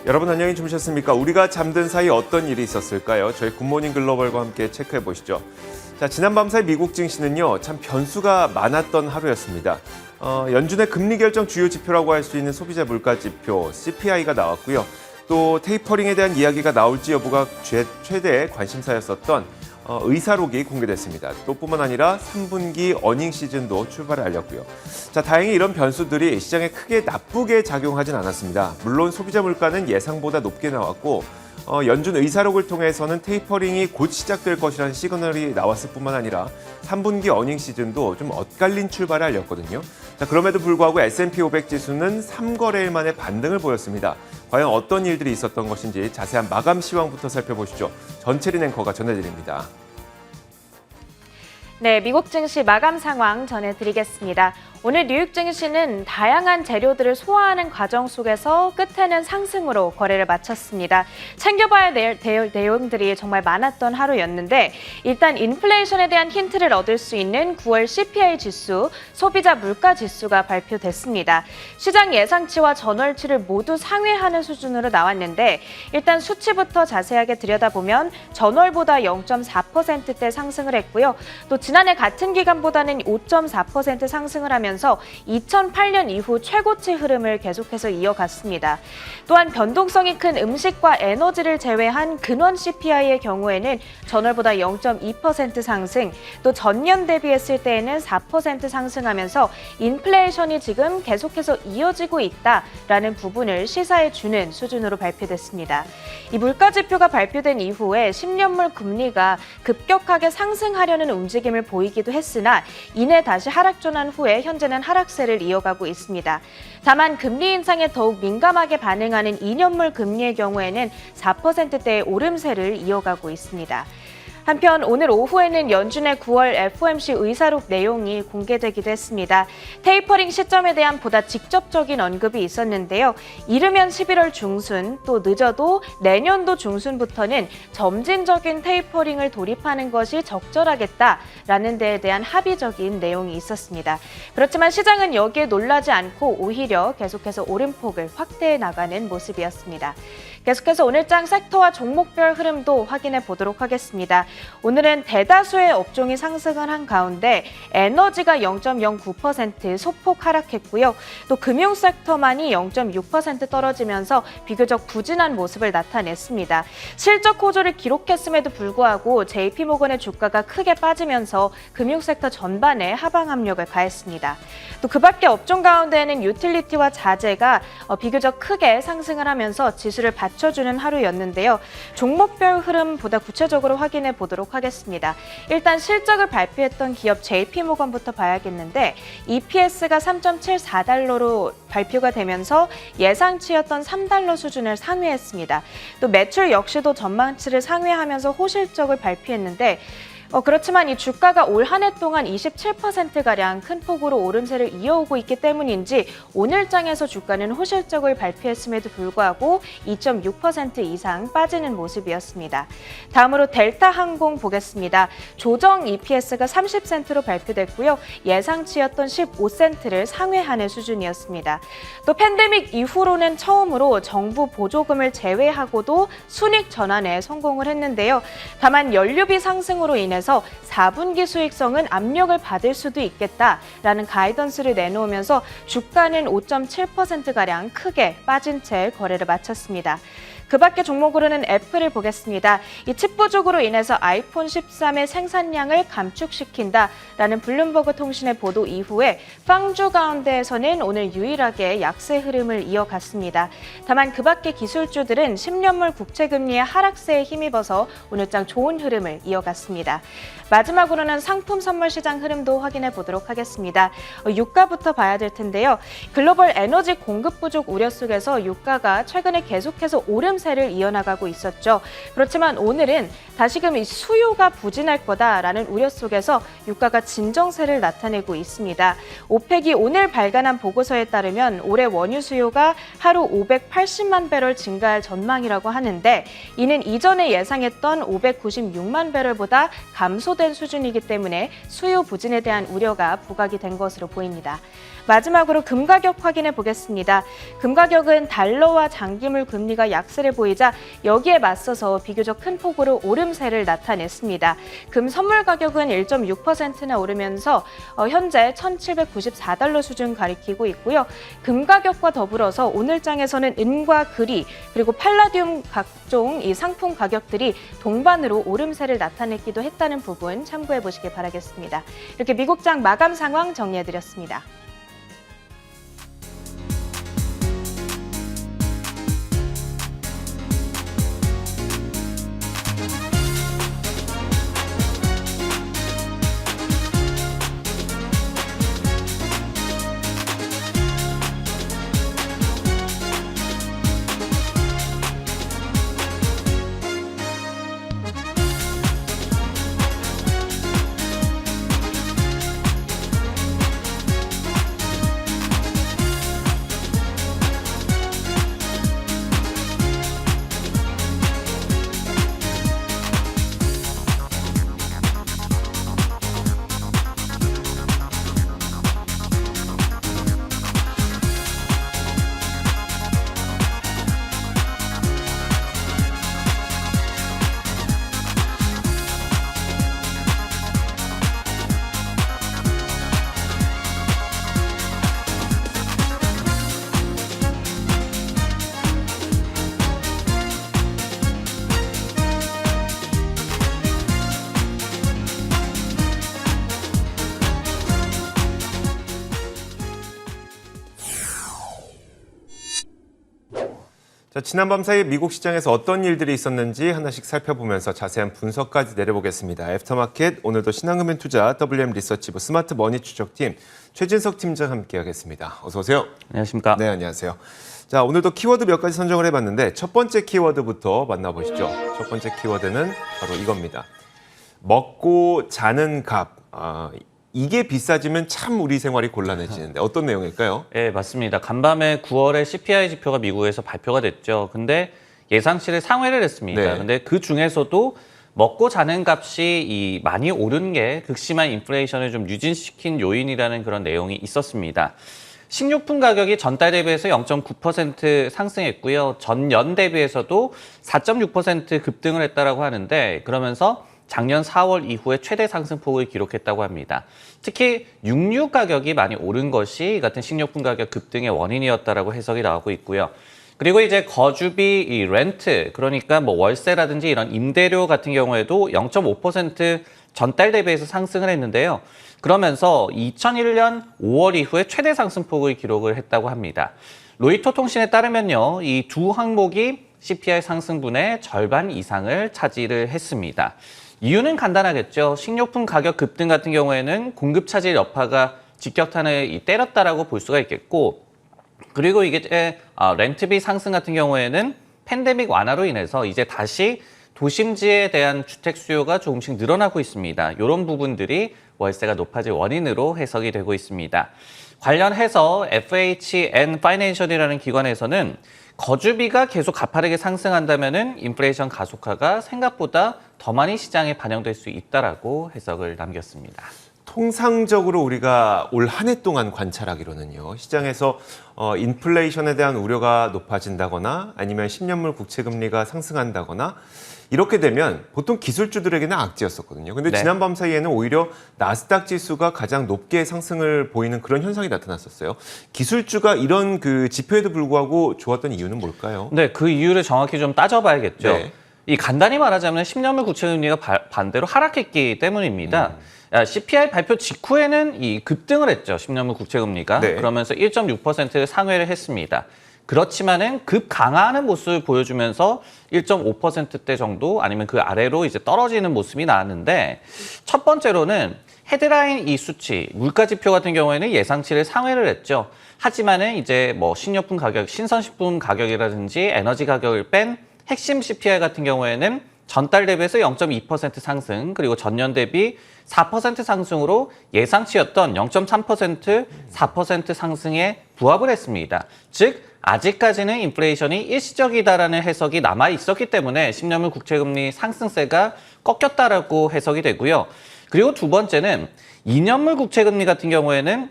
여러분 안녕히 주무셨습니까? 우리가 잠든 사이 어떤 일이 있었을까요? 저희 굿모닝 글로벌과 함께 체크해 보시죠. 자, 지난 밤사이 미국 증시는요, 참 변수가 많았던 하루였습니다. 연준의 금리 결정 주요 지표라고 할 수 있는 소비자 물가 지표 CPI가 나왔고요. 또 테이퍼링에 대한 이야기가 나올지 여부가 최대 관심사였었던 의사록이 공개됐습니다. 또 뿐만 아니라 3분기 어닝 시즌도 출발을 알렸고요. 자, 다행히 이런 변수들이 시장에 크게 나쁘게 작용하진 않았습니다. 물론 소비자 물가는 예상보다 높게 나왔고 연준 의사록을 통해서는 테이퍼링이 곧 시작될 것이라는 시그널이 나왔을 뿐만 아니라 3분기 어닝 시즌도 좀 엇갈린 출발을 알렸거든요. 자, 그럼에도 불구하고 S&P 500 지수는 3거래일 만에 반등을 보였습니다. 과연 어떤 일들이 있었던 것인지 자세한 마감 시황부터 살펴보시죠. 전채린 앵커가 전해드립니다. 네, 미국 증시 마감 상황 전해드리겠습니다. 오늘 뉴욕 증시는 다양한 재료들을 소화하는 과정 속에서 끝에는 상승으로 거래를 마쳤습니다. 챙겨봐야 될 내용들이 정말 많았던 하루였는데 일단 인플레이션에 대한 힌트를 얻을 수 있는 9월 CPI 지수, 소비자 물가 지수가 발표됐습니다. 시장 예상치와 전월치를 모두 상회하는 수준으로 나왔는데 일단 수치부터 자세하게 들여다보면 전월보다 0.4%대 상승을 했고요. 또 지난해 같은 기간보다는 5.4% 상승을 하면서 2008년 이후 최고치 흐름을 계속해서 이어갔습니다. 또한 변동성이 큰 음식과 에너지를 제외한 근원 CPI의 경우에는 전월보다 0.2% 상승, 또 전년 대비했을 때에는 4% 상승하면서 인플레이션이 지금 계속해서 이어지고 있다라는 부분을 시사해 주는 수준으로 발표됐습니다. 이 물가 지표가 발표된 이후에 10년물 금리가 급격하게 상승하려는 움직임을 보이기도 했으나 이내 다시 하락 전환 후에 현재는 하락세를 이어가고 있습니다. 다만 금리 인상에 더욱 민감하게 반응하는 2년물 금리의 경우에는 4%대의 오름세를 이어가고 있습니다. 한편 오늘 오후에는 연준의 9월 FOMC 의사록 내용이 공개되기도 했습니다. 테이퍼링 시점에 대한 보다 직접적인 언급이 있었는데요. 이르면 11월 중순, 또 늦어도 내년도 중순부터는 점진적인 테이퍼링을 돌입하는 것이 적절하겠다라는 데에 대한 합의적인 내용이 있었습니다. 그렇지만 시장은 여기에 놀라지 않고 오히려 계속해서 오름폭을 확대해 나가는 모습이었습니다. 계속해서 오늘장 섹터와 종목별 흐름도 확인해 보도록 하겠습니다. 오늘은 대다수의 업종이 상승을 한 가운데 에너지가 0.09% 소폭 하락했고요. 또 금융 섹터만이 0.6% 떨어지면서 비교적 부진한 모습을 나타냈습니다. 실적 호조를 기록했음에도 불구하고 JP모건의 주가가 크게 빠지면서 금융 섹터 전반에 하방 압력을 가했습니다. 또 그 밖에 업종 가운데에는 유틸리티와 자재가 비교적 크게 상승을 하면서 지수를 받쳐주는 하루였는데요. 종목별 흐름 보다 구체적으로 확인해 보도록 하겠습니다. 일단 실적을 발표했던 기업 JP모건부터 봐야겠는데 EPS가 3.74달러로 발표가 되면서 예상치였던 3달러 수준을 상회했습니다. 또 매출 역시도 전망치를 상회하면서 호실적을 발표했는데 그렇지만 이 주가가 올 한 해 동안 27%가량 큰 폭으로 오름세를 이어오고 있기 때문인지 오늘장에서 주가는 호실적을 발표했음에도 불구하고 2.6% 이상 빠지는 모습이었습니다. 다음으로 델타항공 보겠습니다. 조정 EPS가 30센트로 발표됐고요. 예상치였던 15센트를 상회하는 수준이었습니다. 또 팬데믹 이후로는 처음으로 정부 보조금을 제외하고도 순익 전환에 성공을 했는데요. 다만 연료비 상승으로 인해 4분기 수익성은 압력을 받을 수도 있겠다라는 가이던스를 내놓으면서 주가는 5.7%가량 크게 빠진 채 거래를 마쳤습니다. 그 밖에 종목으로는 애플을 보겠습니다. 이 칩 부족으로 인해서 아이폰 13의 생산량을 감축시킨다라는 블룸버그 통신의 보도 이후에 빵주 가운데에서는 오늘 유일하게 약세 흐름을 이어갔습니다. 다만 그 밖에 기술주들은 10년물 국채금리의 하락세에 힘입어서 오늘장 좋은 흐름을 이어갔습니다. 마지막으로는 상품 선물 시장 흐름도 확인해 보도록 하겠습니다. 유가부터 봐야 될 텐데요. 글로벌 에너지 공급 부족 우려 속에서 유가가 최근에 계속해서 오름 오름세를 이어나가고 있었죠. 그렇지만 오늘은 다시금 이 수요가 부진할 거다라는 우려 속에서 유가가 진정세를 나타내고 있습니다. 오펙이 오늘 발간한 보고서에 따르면 올해 원유 수요가 하루 580만 배럴 증가할 전망이라고 하는데 이는 이전에 예상했던 596만 배럴보다 감소된 수준이기 때문에 수요 부진에 대한 우려가 부각이 된 것으로 보입니다. 마지막으로 금 가격 확인해 보겠습니다. 금 가격은 달러와 장기물 금리가 약세를 보이자 여기에 맞서서 비교적 큰 폭으로 오름세를 나타냈습니다. 금 선물 가격은 1.6%나 오르면서 현재 1,794달러 수준 가리키고 있고요. 금 가격과 더불어서 오늘 장에서는 은과 금이 그리고 팔라디움 각종 이 상품 가격들이 동반으로 오름세를 나타냈기도 했다는 부분 참고해 보시길 바라겠습니다. 이렇게 미국장 마감 상황 정리해 드렸습니다. 자, 지난밤 사이 미국 시장에서 어떤 일들이 있었는지 하나씩 살펴보면서 자세한 분석까지 내려보겠습니다. 애프터마켓 오늘도 신한금융투자 WM 리서치부 스마트머니 추적팀 최진석 팀장 함께하겠습니다. 어서 오세요. 안녕하십니까. 네, 안녕하세요. 자, 오늘도 키워드 몇 가지 선정을 해봤는데 첫 번째 키워드부터 만나보시죠. 첫 번째 키워드는 바로 이겁니다. 먹고 자는 값. 이게 비싸지면 참 우리 생활이 곤란해지는데 어떤 내용일까요? 네, 맞습니다. 간밤에 9월에 CPI 지표가 미국에서 발표가 됐죠. 근데 예상치를 상회를 했습니다. 네. 근데 그 중에서도 먹고 자는 값이 많이 오른 게 극심한 인플레이션을 좀 유진시킨 요인이라는 그런 내용이 있었습니다. 식료품 가격이 전달 대비해서 0.9% 상승했고요. 전년 대비해서도 4.6% 급등을 했다라고 하는데 그러면서 작년 4월 이후에 최대 상승폭을 기록했다고 합니다. 특히 육류 가격이 많이 오른 것이 이 같은 식료품 가격 급등의 원인이었다라고 해석이 나오고 있고요. 그리고 이제 거주비, 이 렌트, 그러니까 뭐 월세라든지 이런 임대료 같은 경우에도 0.5% 전달 대비해서 상승을 했는데요. 그러면서 2001년 5월 이후에 최대 상승폭을 기록을 했다고 합니다. 로이터 통신에 따르면요, 이 두 항목이 CPI 상승분의 절반 이상을 차지를 했습니다. 이유는 간단하겠죠. 식료품 가격 급등 같은 경우에는 공급 차질 여파가 직격탄을 때렸다라고 볼 수가 있겠고, 그리고 이게 렌트비 상승 같은 경우에는 팬데믹 완화로 인해서 이제 da시 도심지에 대한 주택 수요가 조금씩 늘어나고 있습니다. 이런 부분들이 월세가 높아질 원인으로 해석이 되고 있습니다. 관련해서 FHN 파이낸셜이라는 기관에서는 거주비가 계속 가파르게 상승한다면은 인플레이션 가속화가 생각보다 더 많이 시장에 반영될 수 있다라고 해석을 남겼습니다. 통상적으로 우리가 올 한 해 동안 관찰하기로는요. 시장에서 인플레이션에 대한 우려가 높아진다거나 아니면 10년물 국채 금리가 상승한다거나 이렇게 되면 보통 기술주들에게는 악재였었거든요. 근데 네. 지난밤 사이에는 오히려 나스닥 지수가 가장 높게 상승을 보이는 그런 현상이 나타났었어요. 기술주가 이런 그 지표에도 불구하고 좋았던 이유는 뭘까요? 네, 그 이유를 정확히 좀 따져봐야겠죠. 네. 이 간단히 말하자면 10년물 국채 금리가 반대로 하락했기 때문입니다. CPI 발표 직후에는 이 급등을 했죠. 10년물 국채 금리가. 네. 그러면서 1.6% 상회를 했습니다. 그렇지만은 급 강화하는 모습을 보여주면서 1.5%대 정도 아니면 그 아래로 이제 떨어지는 모습이 나왔는데 첫 번째로는 헤드라인 이 수치, 물가지표 같은 경우에는 예상치를 상회를 했죠. 하지만은 이제 뭐 식료품 가격, 신선식품 가격이라든지 에너지 가격을 뺀 핵심 CPI 같은 경우에는 전달 대비해서 0.2% 상승, 그리고 전년 대비 4% 상승으로 예상치였던 0.3%, 4% 상승에 부합을 했습니다. 즉, 아직까지는 인플레이션이 일시적이다라는 해석이 남아 있었기 때문에 10년물 국채금리 상승세가 꺾였다라고 해석이 되고요. 그리고 두 번째는 2년물 국채금리 같은 경우에는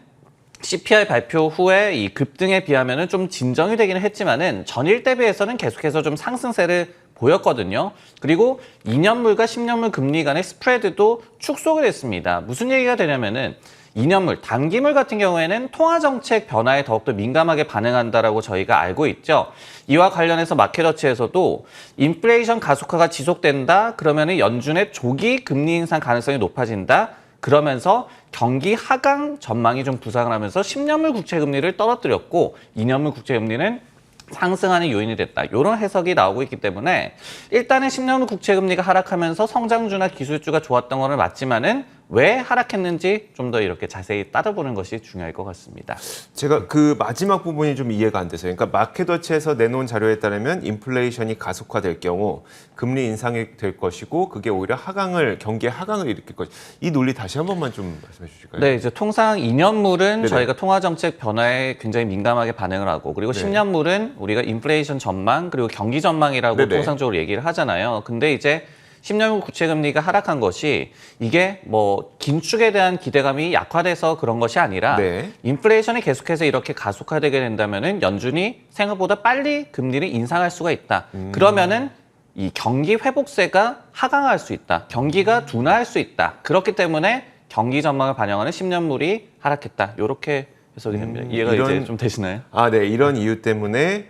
CPI 발표 후에 이 급등에 비하면은 좀 진정이 되기는 했지만은 전일 대비해서는 계속해서 좀 상승세를 보였거든요. 그리고 2년물과 10년물 금리 간의 스프레드도 축소가 됐습니다. 무슨 얘기가 되냐면은 2년물, 단기물 같은 경우에는 통화정책 변화에 더욱더 민감하게 반응한다라고 저희가 알고 있죠. 이와 관련해서 마켓워치에서도 인플레이션 가속화가 지속된다. 그러면은 연준의 조기 금리 인상 가능성이 높아진다. 그러면서 경기 하강 전망이 좀 부상을 하면서 10년물 국채금리를 떨어뜨렸고 2년물 국채금리는 상승하는 요인이 됐다. 이런 해석이 나오고 있기 때문에 일단은 10년물 국채금리가 하락하면서 성장주나 기술주가 좋았던 거는 맞지만은 왜 하락했는지 좀 더 이렇게 자세히 따져보는 것이 중요할 것 같습니다. 제가 그 마지막 부분이 좀 이해가 안 돼서요. 그러니까 마켓워치에서 내놓은 자료에 따르면 인플레이션이 가속화될 경우 금리 인상이 될 것이고 그게 오히려 경기 하강을 일으킬 것. 이 논리 다시 한 번만 좀 말씀해 주실까요? 네, 이제 통상 2년물은 네네. 저희가 통화정책 변화에 굉장히 민감하게 반응을 하고 그리고 네. 10년물은 우리가 인플레이션 전망 그리고 경기 전망이라고 네네. 통상적으로 얘기를 하잖아요. 근데 이제 10년물 국채금리가 하락한 것이 이게 뭐 긴축에 대한 기대감이 약화돼서 그런 것이 아니라 네. 인플레이션이 계속해서 이렇게 가속화되게 된다면은 연준이 생각보다 빨리 금리를 인상할 수가 있다. 그러면은 이 경기 회복세가 하강할 수 있다. 경기가 둔화할 수 있다. 그렇기 때문에 경기 전망을 반영하는 10년물이 하락했다. 이렇게 해석이 됩니다. 이해가 이제 좀 되시나요? 아, 네. 이런 이유 때문에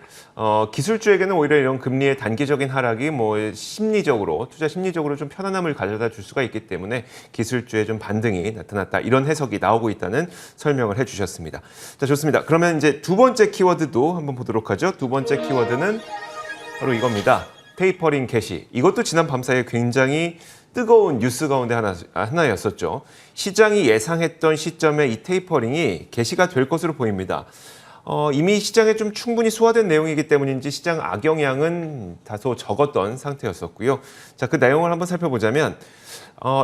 기술주에게는 오히려 이런 금리의 단기적인 하락이 뭐 투자 심리적으로 좀 편안함을 가져다 줄 수가 있기 때문에 기술주에 좀 반등이 나타났다. 이런 해석이 나오고 있다는 설명을 해주셨습니다. 자, 좋습니다. 그러면 이제 두 번째 키워드도 한번 보도록 하죠. 두 번째 키워드는 바로 이겁니다. 테이퍼링 개시. 이것도 지난 밤 사이에 굉장히 뜨거운 뉴스 가운데 하나였었죠. 시장이 예상했던 시점에 이 테이퍼링이 개시가 될 것으로 보입니다. 이미 시장에 좀 충분히 소화된 내용이기 때문인지 시장 악영향은 다소 적었던 상태였었고요. 자, 그 내용을 한번 살펴보자면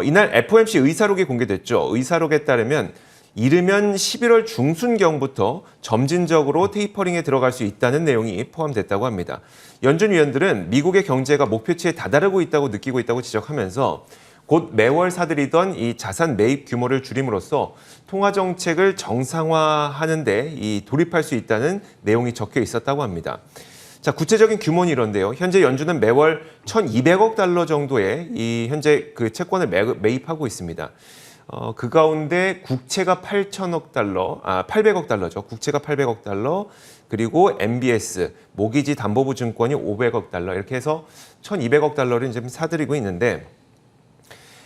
이날 FOMC 의사록이 공개됐죠. 의사록에 따르면 이르면 11월 중순경부터 점진적으로 테이퍼링에 들어갈 수 있다는 내용이 포함됐다고 합니다. 연준 위원들은 미국의 경제가 목표치에 다다르고 있다고 느끼고 있다고 지적하면서 곧 매월 사들이던 이 자산 매입 규모를 줄임으로써 통화 정책을 정상화하는 데 돌입할 수 있다는 내용이 적혀 있었다고 합니다. 자, 구체적인 규모는 이런데요. 현재 연준은 매월 1,200억 달러 정도의 현재 그 채권을 매입하고 있습니다. 그 가운데 국채가 800억 달러죠. 국채가 800억 달러, 그리고 MBS, 모기지 담보부 증권이 500억 달러, 이렇게 해서 1,200억 달러를 이제 사들이고 있는데,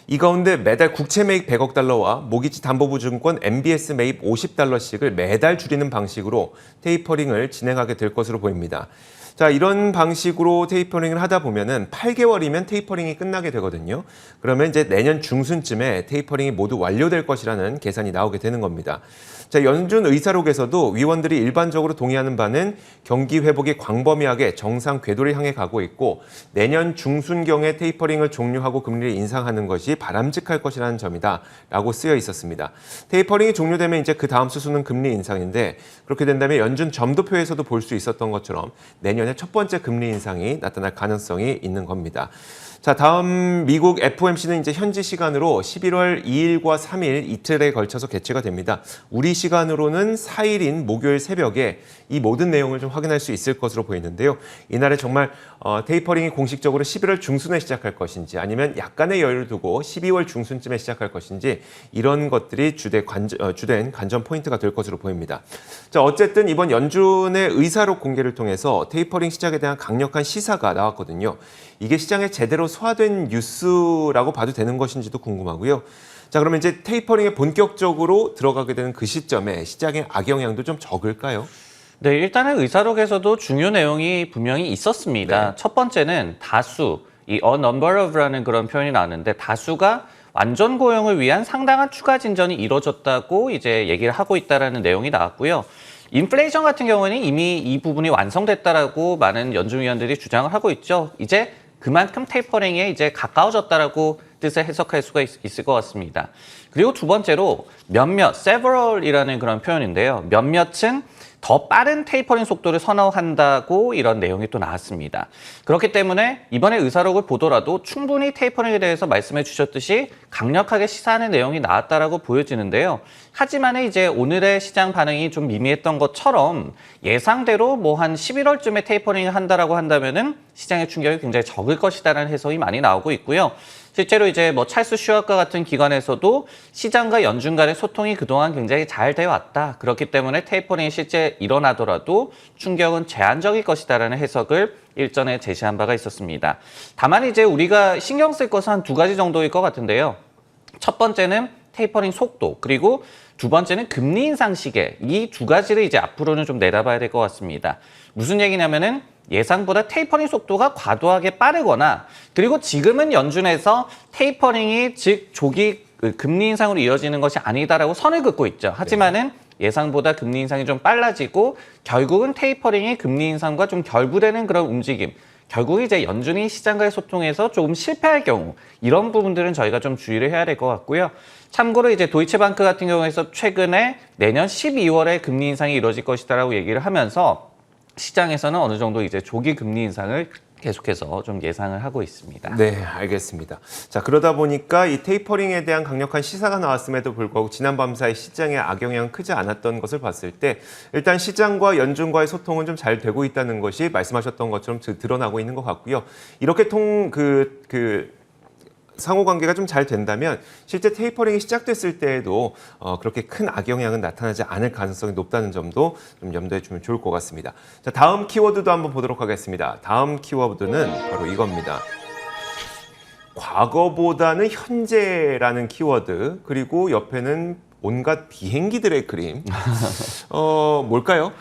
이 가운데 매달 국채 매입 100억 달러와 모기지 담보부 증권 MBS 매입 50달러씩을 매달 줄이는 방식으로 테이퍼링을 진행하게 될 것으로 보입니다. 자, 이런 방식으로 테이퍼링을 하다 보면은 8개월이면 테이퍼링이 끝나게 되거든요. 그러면 이제 내년 중순쯤에 테이퍼링이 모두 완료될 것이라는 계산이 나오게 되는 겁니다. 자, 연준 의사록에서도 위원들이 일반적으로 동의하는 바는 경기 회복이 광범위하게 정상 궤도를 향해 가고 있고 내년 중순경에 테이퍼링을 종료하고 금리를 인상하는 것이 바람직할 것이라는 점이다 라고 쓰여 있었습니다. 테이퍼링이 종료되면 이제 그 다음 수순은 금리 인상인데 그렇게 된다면 연준 점도표에서도 볼 수 있었던 것처럼 내년에 첫 번째 금리 인상이 나타날 가능성이 있는 겁니다. 자, 다음 미국 FOMC는 이제 현지 시간으로 11월 2일과 3일 이틀에 걸쳐서 개최가 됩니다. 우리 시간으로는 4일인 목요일 새벽에 이 모든 내용을 좀 확인할 수 있을 것으로 보이는데요. 이날에 정말 테이퍼링이 공식적으로 11월 중순에 시작할 것인지 아니면 약간의 여유를 두고 12월 중순쯤에 시작할 것인지 이런 것들이 주된 관전 포인트가 될 것으로 보입니다. 자, 어쨌든 이번 연준의 의사록 공개를 통해서 테이퍼링 시작에 대한 강력한 시사가 나왔거든요. 이게 시장에 제대로 소화된 뉴스라고 봐도 되는 것인지도 궁금하고요. 자, 그러면 이제 테이퍼링에 본격적으로 들어가게 되는 그 시점에 시장의 악영향도 좀 적을까요? 네, 일단은 의사록에서도 중요 내용이 분명히 있었습니다. 네. 첫 번째는 다수, 이 a number of라는 그런 표현이 나왔는데 다수가 완전 고용을 위한 상당한 추가 진전이 이뤄졌다고 이제 얘기를 하고 있다라는 내용이 나왔고요. 인플레이션 같은 경우는 이미 이 부분이 완성됐다라고 많은 연준위원들이 주장을 하고 있죠. 이제 그만큼 테이퍼링에 이제 가까워졌다라고 뜻을 해석할 수가 있을 것 같습니다. 그리고 두 번째로 몇몇, several이라는 그런 표현인데요. 몇몇은 더 빠른 테이퍼링 속도를 선호한다고 이런 내용이 또 나왔습니다. 그렇기 때문에 이번에 의사록을 보더라도 충분히 테이퍼링에 대해서 말씀해 주셨듯이 강력하게 시사하는 내용이 나왔다라고 보여지는데요. 하지만 이제 오늘의 시장 반응이 좀 미미했던 것처럼 예상대로 뭐 한 11월쯤에 테이퍼링을 한다라고 한다면은 시장의 충격이 굉장히 적을 것이다라는 해석이 많이 나오고 있고요. 실제로 이제 뭐 찰스 슈왑과 같은 기관에서도 시장과 연준 간의 소통이 그동안 굉장히 잘 되어 왔다. 그렇기 때문에 테이퍼링이 실제 일어나더라도 충격은 제한적일 것이다라는 해석을 일전에 제시한 바가 있었습니다. 다만 이제 우리가 신경 쓸 것은 한 두 가지 정도일 것 같은데요. 첫 번째는 테이퍼링 속도, 그리고 두 번째는 금리 인상 시계. 이 두 가지를 이제 앞으로는 좀 내다봐야 될 것 같습니다. 무슨 얘기냐면은 예상보다 테이퍼링 속도가 과도하게 빠르거나, 그리고 지금은 연준에서 테이퍼링이 즉 조기 금리 인상으로 이어지는 것이 아니다라고 선을 긋고 있죠. 하지만은 예상보다 금리 인상이 좀 빨라지고 결국은 테이퍼링이 금리 인상과 좀 결부되는 그런 움직임. 결국 이제 연준이 시장과의 소통에서 조금 실패할 경우, 이런 부분들은 저희가 좀 주의를 해야 될 것 같고요. 참고로 이제 도이체방크 같은 경우에서 최근에 내년 12월에 금리 인상이 이루어질 것이다라고 얘기를 하면서 시장에서는 어느 정도 이제 조기 금리 인상을 계속해서 좀 예상을 하고 있습니다. 네, 알겠습니다. 자, 그러다 보니까 이 테이퍼링에 대한 강력한 시사가 나왔음에도 불구하고 지난 밤 사이 시장에 악영향은 크지 않았던 것을 봤을 때 일단 시장과 연준과의 소통은 좀 잘 되고 있다는 것이 말씀하셨던 것처럼 드러나고 있는 것 같고요. 이렇게 상호관계가 좀 잘 된다면 실제 테이퍼링이 시작됐을 때에도 그렇게 큰 악영향은 나타나지 않을 가능성이 높다는 점도 좀 염두에 두면 좋을 것 같습니다. 자, 다음 키워드도 한번 보도록 하겠습니다. 다음 키워드는 바로 이겁니다. 과거보다는 현재라는 키워드, 그리고 옆에는 온갖 비행기들의 그림. 뭘까요?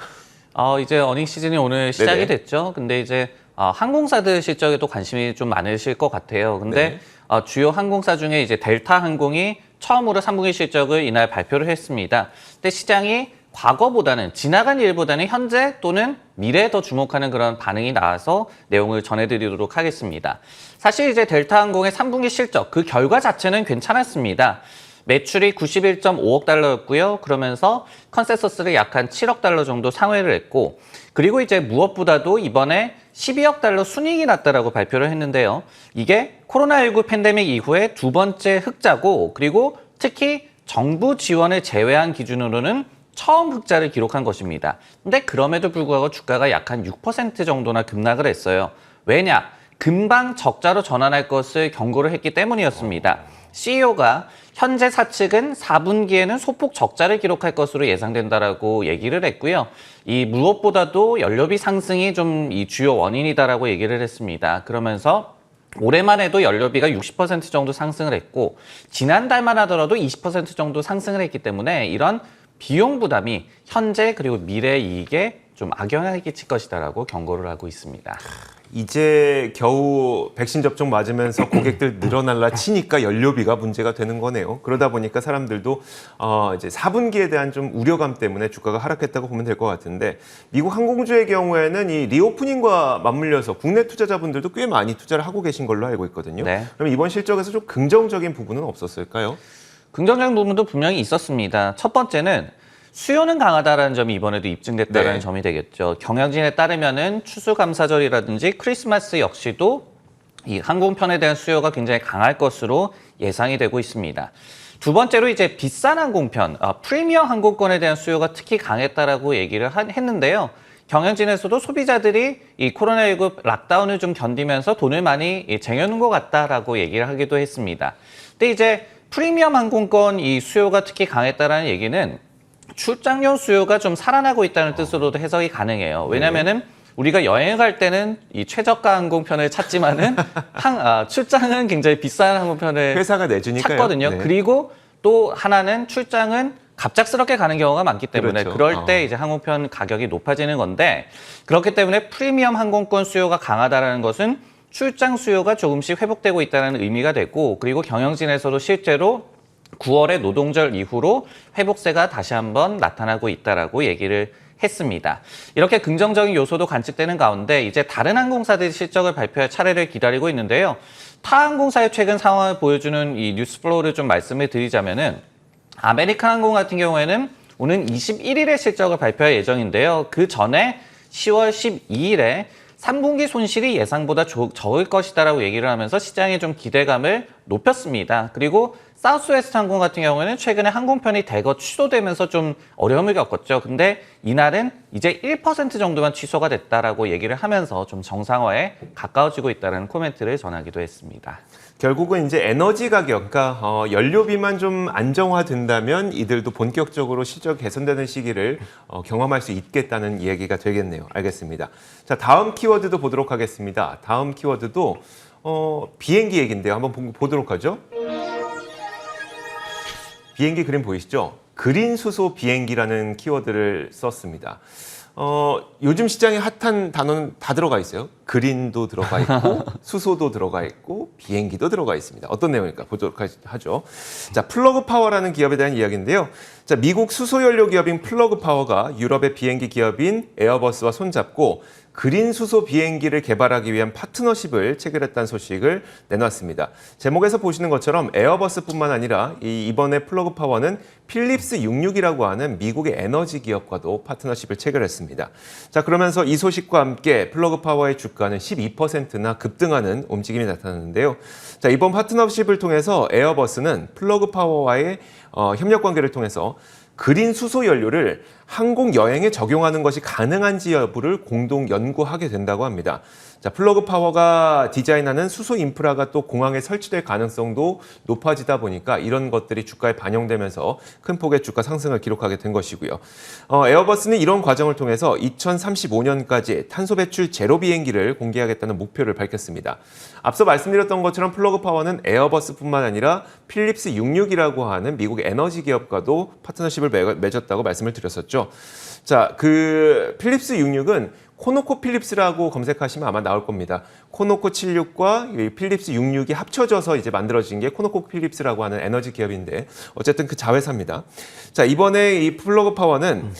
이제 어닝 시즌이 오늘 시작이 네네. 됐죠. 근데 이제 항공사들 실적에도 관심이 좀 많으실 것 같아요. 근데 네. 주요 항공사 중에 이제 델타 항공이 처음으로 3분기 실적을 이날 발표를 했습니다. 근데 시장이 과거보다는 지나간 일보다는 현재 또는 미래에 더 주목하는 그런 반응이 나와서 내용을 전해드리도록 하겠습니다. 사실 이제 델타 항공의 3분기 실적 그 결과 자체는 괜찮았습니다. 매출이 91.5억 달러였고요. 그러면서 컨센서스를 약 한 7억 달러 정도 상회를 했고, 그리고 이제 무엇보다도 이번에 12억 달러 순이익이 났다라고 발표를 했는데요. 이게 코로나19 팬데믹 이후에 두 번째 흑자고, 그리고 특히 정부 지원을 제외한 기준으로는 처음 흑자를 기록한 것입니다. 근데 그럼에도 불구하고 주가가 약 한 6% 정도나 급락을 했어요. 왜냐? 금방 적자로 전환할 것을 경고를 했기 때문이었습니다. CEO가 현재 사측은 4분기에는 소폭 적자를 기록할 것으로 예상된다라고 얘기를 했고요. 이 무엇보다도 연료비 상승이 좀 이 주요 원인이다라고 얘기를 했습니다. 그러면서 올해만 해도 연료비가 60% 정도 상승을 했고 지난달만 하더라도 20% 정도 상승을 했기 때문에 이런 비용 부담이 현재 그리고 미래 이익에 좀 악영향을 끼칠 것이다라고 경고를 하고 있습니다. 이제 겨우 백신 접종 맞으면서 고객들 늘어날라 치니까 연료비가 문제가 되는 거네요. 그러다 보니까 사람들도 이제 4분기에 대한 좀 우려감 때문에 주가가 하락했다고 보면 될 것 같은데, 미국 항공주의 경우에는 이 리오프닝과 맞물려서 국내 투자자분들도 꽤 많이 투자를 하고 계신 걸로 알고 있거든요. 네. 그럼 이번 실적에서 좀 긍정적인 부분은 없었을까요? 긍정적인 부분도 분명히 있었습니다. 첫 번째는 수요는 강하다라는 점이 이번에도 입증됐다는 네. 점이 되겠죠. 경영진에 따르면은 추수감사절이라든지 크리스마스 역시도 이 항공편에 대한 수요가 굉장히 강할 것으로 예상이 되고 있습니다. 두 번째로 이제 비싼 항공편, 프리미엄 항공권에 대한 수요가 특히 강했다라고 얘기를 했는데요. 경영진에서도 소비자들이 이 코로나19 락다운을 좀 견디면서 돈을 많이 쟁여놓은 것 같다라고 얘기를 하기도 했습니다. 근데 이제 프리미엄 항공권 이 수요가 특히 강했다라는 얘기는 출장용 수요가 좀 살아나고 있다는 뜻으로도 해석이 가능해요. 왜냐면은 우리가 여행을 갈 때는 이 최저가 항공편을 찾지만은 출장은 굉장히 비싼 항공편을 회사가 내주니까요. 찾거든요. 네. 그리고 또 하나는 출장은 갑작스럽게 가는 경우가 많기 때문에 그렇죠. 그럴 때 이제 항공편 가격이 높아지는 건데, 그렇기 때문에 프리미엄 항공권 수요가 강하다라는 것은 출장 수요가 조금씩 회복되고 있다는 의미가 되고 그리고 경영진에서도 실제로 9월의 노동절 이후로 회복세가 다시 한번 나타나고 있다라고 얘기를 했습니다. 이렇게 긍정적인 요소도 관측되는 가운데 이제 다른 항공사들이 실적을 발표할 차례를 기다리고 있는데요. 타 항공사의 최근 상황을 보여주는 이 뉴스플로우를 좀 말씀을 드리자면은 아메리칸 항공 같은 경우에는 오는 21일에 실적을 발표할 예정인데요. 그 전에 10월 12일에 3분기 손실이 예상보다 적을 것이다라고 얘기를 하면서 시장의 좀 기대감을 높였습니다. 그리고 사우스웨스트 항공 같은 경우에는 최근에 항공편이 대거 취소되면서 좀 어려움을 겪었죠. 근데 이날은 이제 1% 정도만 취소가 됐다라고 얘기를 하면서 좀 정상화에 가까워지고 있다는 코멘트를 전하기도 했습니다. 결국은 이제 에너지 가격, 그러니까 연료비만 좀 안정화된다면 이들도 본격적으로 실적 개선되는 시기를 경험할 수 있겠다는 얘기가 되겠네요. 알겠습니다. 자, 다음 키워드도 보도록 하겠습니다. 다음 키워드도 비행기 얘기인데요. 한번 보도록 하죠. 비행기 그림 보이시죠? 그린 수소 비행기라는 키워드를 썼습니다. 요즘 시장에 핫한 단어는 다 들어가 있어요. 그린도 들어가 있고 수소도 들어가 있고 비행기도 들어가 있습니다. 어떤 내용일까 보도록 하죠. 자, 플러그 파워라는 기업에 대한 이야기인데요. 자, 미국 수소연료 기업인 플러그 파워가 유럽의 비행기 기업인 에어버스와 손잡고 그린 수소 비행기를 개발하기 위한 파트너십을 체결했다는 소식을 내놨습니다. 제목에서 보시는 것처럼 에어버스뿐만 아니라 이번에 플러그 파워는 필립스 66이라고 하는 미국의 에너지 기업과도 파트너십을 체결했습니다. 자, 그러면서 이 소식과 함께 플러그 파워의 주가는 12%나 급등하는 움직임이 나타났는데요. 자, 이번 파트너십을 통해서 에어버스는 플러그 파워와의 협력 관계를 통해서 그린 수소 연료를 항공 여행에 적용하는 것이 가능한지 여부를 공동 연구하게 된다고 합니다. 자, 플러그 파워가 디자인하는 수소 인프라가 또 공항에 설치될 가능성도 높아지다 보니까 이런 것들이 주가에 반영되면서 큰 폭의 주가 상승을 기록하게 된 것이고요. 에어버스는 이런 과정을 통해서 2035년까지 탄소 배출 제로 비행기를 공개하겠다는 목표를 밝혔습니다. 앞서 말씀드렸던 것처럼 플러그 파워는 에어버스뿐만 아니라 필립스 66이라고 하는 미국의 에너지 기업과도 파트너십을 맺었다고 말씀을 드렸었죠. 자, 그 필립스 66은 코노코 필립스라고 검색하시면 아마 나올 겁니다. 코노코 76과 필립스 66이 합쳐져서 이제 만들어진 게 코노코 필립스라고 하는 에너지 기업인데 어쨌든 그 자회사입니다. 자, 이번에 이 플러그 파워는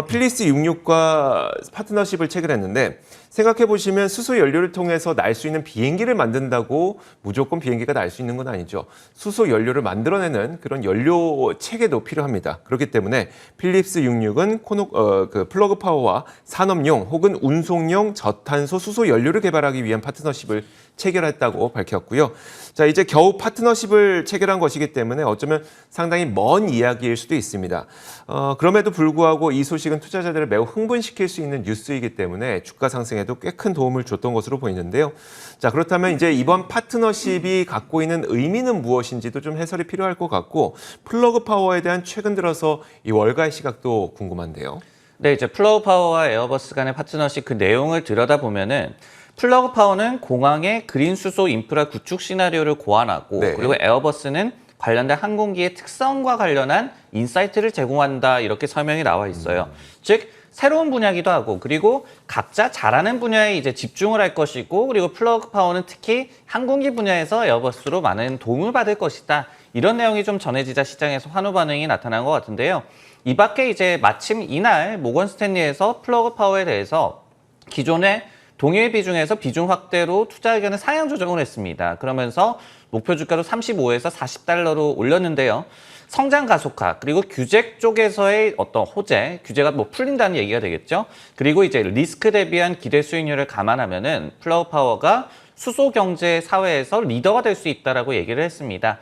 필립스 66과 파트너십을 체결했는데 생각해 보시면 수소 연료를 통해서 날 수 있는 비행기를 만든다고 무조건 비행기가 날 수 있는 건 아니죠. 수소 연료를 만들어내는 그런 연료 체계도 필요합니다. 그렇기 때문에 필립스 66은 그 플러그 파워와 산업용 혹은 운송용 저탄소 수소 연료를 개발하기 위한 파트너십을 체결했다고 밝혔고요. 자, 이제 겨우 파트너십을 체결한 것이기 때문에 어쩌면 상당히 먼 이야기일 수도 있습니다. 그럼에도 불구하고 이 소식은 투자자들을 매우 흥분시킬 수 있는 뉴스이기 때문에 주가 상승에도 꽤 큰 도움을 줬던 것으로 보이는데요. 자, 그렇다면 이제 이번 파트너십이 갖고 있는 의미는 무엇인지도 좀 해설이 필요할 것 같고 플러그 파워에 대한 최근 들어서 이 월가의 시각도 궁금한데요. 네, 이제 플러그 파워와 에어버스 간의 파트너십 그 내용을 들여다보면은 플러그 파워는 공항의 그린 수소 인프라 구축 시나리오를 고안하고 네. 그리고 에어버스는 관련된 항공기의 특성과 관련한 인사이트를 제공한다 이렇게 설명이 나와 있어요. 즉 새로운 분야기도 하고 그리고 각자 잘하는 분야에 이제 집중을 할 것이고 그리고 플러그 파워는 특히 항공기 분야에서 에어버스로 많은 도움을 받을 것이다. 이런 내용이 좀 전해지자 시장에서 환호 반응이 나타난 것 같은데요. 이 밖에 이제 마침 이날 모건 스탠리에서 플러그 파워에 대해서 기존의 동일 비중에서 비중 확대로 투자 의견을 상향 조정을 했습니다. 그러면서 목표 주가도 35에서 40달러로 올렸는데요. 성장 가속화 그리고 규제 쪽에서의 어떤 호재, 규제가 뭐 풀린다는 얘기가 되겠죠. 그리고 이제 리스크 대비한 기대 수익률을 감안하면은 플러그 파워가 수소 경제 사회에서 리더가 될 수 있다라고 얘기를 했습니다.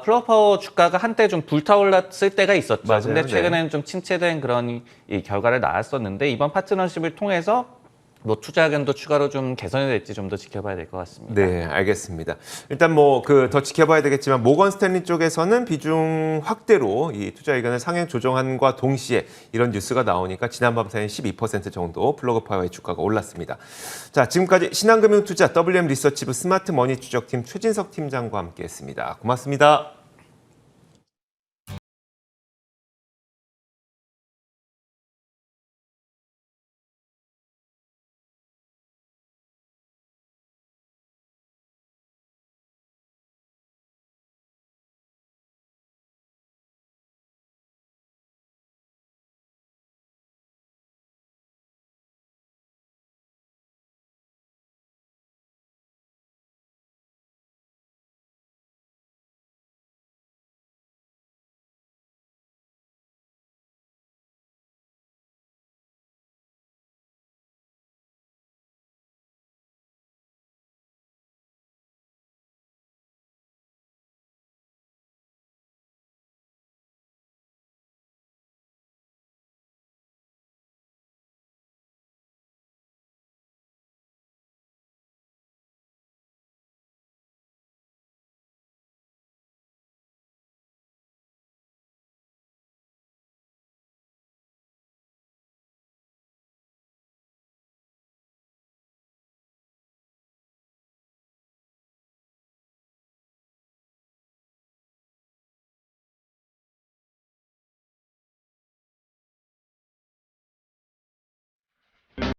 플러그 파워 주가가 한때 좀 불타올랐을 때가 있었죠. 맞아요. 근데 최근에는 네. 좀 침체된 그런 이 결과를 낳았었는데 이번 파트너십을 통해서 뭐 투자 의견도 추가로 좀 개선이 될지 좀 더 지켜봐야 될 것 같습니다. 네, 알겠습니다. 일단 뭐 더 지켜봐야 되겠지만 모건 스탠리 쪽에서는 비중 확대로 이 투자 의견을 상향 조정한과 동시에 이런 뉴스가 나오니까 지난밤 사이 12% 정도 플러그 파워의 주가가 올랐습니다. 자, 지금까지 신한금융투자 WM 리서치부 스마트머니 추적팀 최진석 팀장과 함께했습니다. 고맙습니다.